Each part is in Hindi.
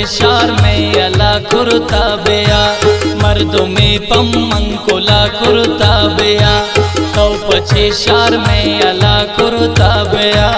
शार में अला कुर्ता बेया मर्दों में पम्मंकुला कुर्ता बेया तो पछे शार में अला कुर्ता बेया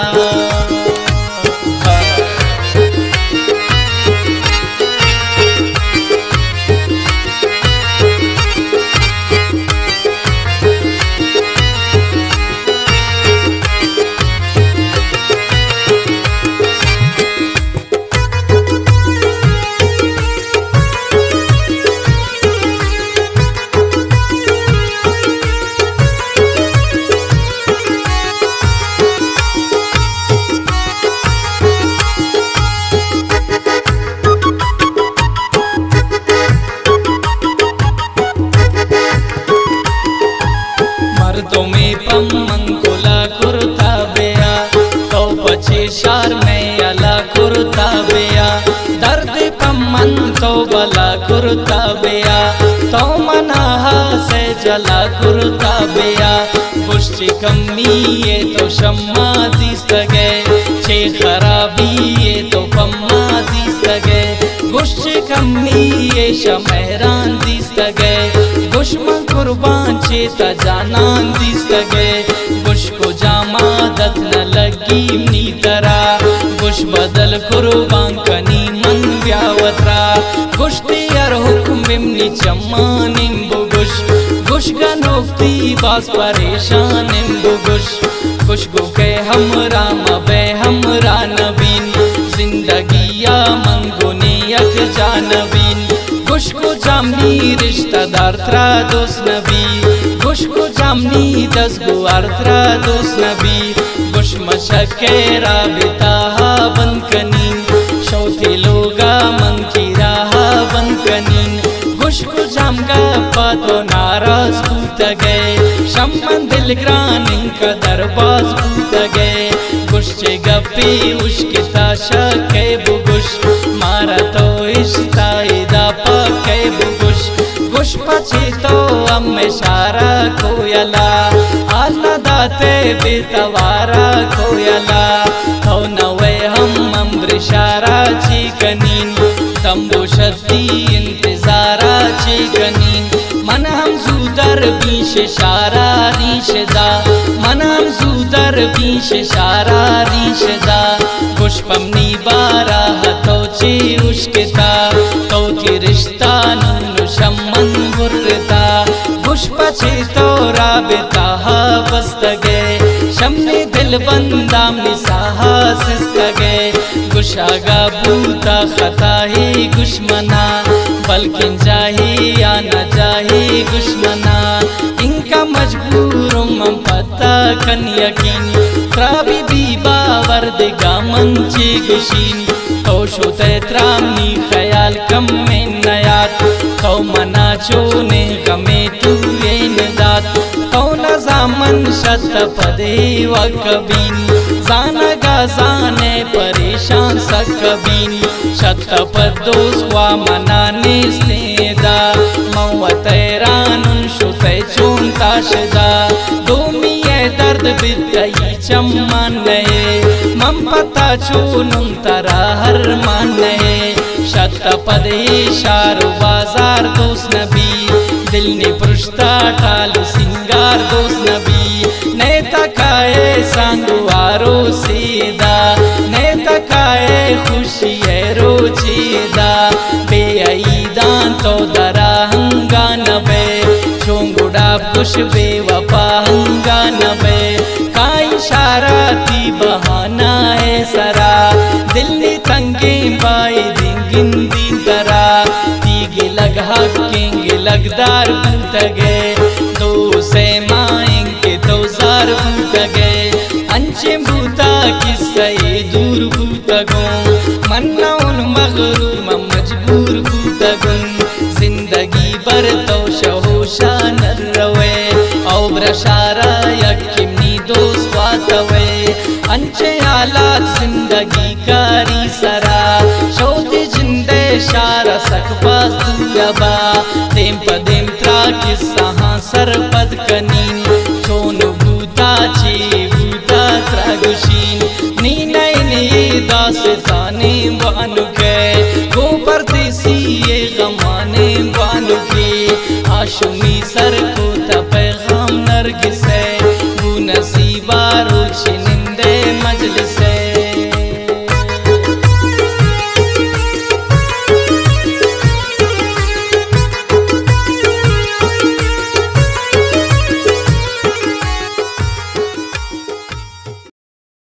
मर्दों में पम्मंकुला कुर्ता बेया तो पछे शार में अला कुर्ता बेया दर्द पम्मन तो बला कुर्ता बेया तो मनाहा से जला कुर्ता बेया पुष्टि कमी ये तो शम्मा दिस्तगे छे खराबी ये तो पम्मा दिस्तगे पुष्टि कमी ये शमेरान दिस्तगे दुश्मन कुर्बान चेता जानान दिस्तगे बुश को जामा दत न लगी नी तरा बुश बदल कुर्बान कनी मन व्यावत्रा गुश्ती अर हुक्म बिमनी चम्मा निम्बु गुश गुश गनोक्ती बास परेशान निम्बु गुश गुश गो के हमरा मबे हमरा नबीन जिंदगिया मंगुनी यक जानबीन गुश को जामनी रिश्तेदार त्रा दोस्त नबी गुश को जामनी 10 गुआर त्रा दोस्त नबी गुश मशके राबिता बन कनीन शौती लोगा मन की राहा बन कनीन गुश को जामगा पातो नाराज कूत गए शम्मन दिल ग्रान इनका दरबाज कूत गए गुश चे गप्पी उश्के ताशा के बुगुश मारा तो इश्ता इदा पके बुगुश गुश पछे तो अम्मे शारा कोयला आला दाते बेतवारा कोयला तो नवे हम अम्ब्रिशारा चीकनीन तंबू शक्ति इंतजारा चीकनीन मन हम जूदर बीश शारा रीशदा मन हम जूदर बीश शारा रीशदा पुष्पमनी बारा हतो चे उश्किता तो की रिश्ता नूनु शम्मन गुर्रता पुष्प चे तो राबिता बस्तगे शम्ने दिल बंदाम निसाहा सिस्तगे गुशागा बूता खता ही गुश्मना बल्किन जाही या न जाही गुश्मना इनका मजबूरों हम पता कन यकीन त्राबी बीबा वर्दगा मंचे गुशीन तो शुते त्रामनी ख्याल कम में नयात तो मना चोने गमे तू दात तो नजामन शत पदे व कबीन जानगा जाने परेशान सकबीन शत पदोस वा मनाने स्नेदा मवतैरानुन शुते चोन ताशदा दोमी दर्द बिदई चम्मान नये मम पता चूनुम तरा हर मान नये शत पदे शारो बाजार दोस्त नबी दिल ने पुरुषता ठालु सिंगार दोस्त नबी नेता काए सांगुआरो सीधा नेता काए खुशी है रोचीदा बेईदान तो दरा हंगा नबे चोंगुड़ा कुश बेवफा हंगा नबे काई शाराती बहाना है सरा दिल ने तंगे बाई दिंगिन दिन तरा तीगे लगा केंगे लगदार बूत गए दो से माएंगे 2000 बूत गए अंचे बूता किस्से दूर बूत गो मन्ना उन मगरूम मजबूर बूत गुन जिंदगी पर तो शहोशा न रवे औ ब्रशारा यकिमनी दोस्त वातवे अंचे आलात जिंदगी कारी सरा शोधि जिंदे शारा सकबाज दुलबा देम पदेम त्रा किस्सा सरपद कनीन चोनु बूता ची बूता त्रागुशीन नी नई दास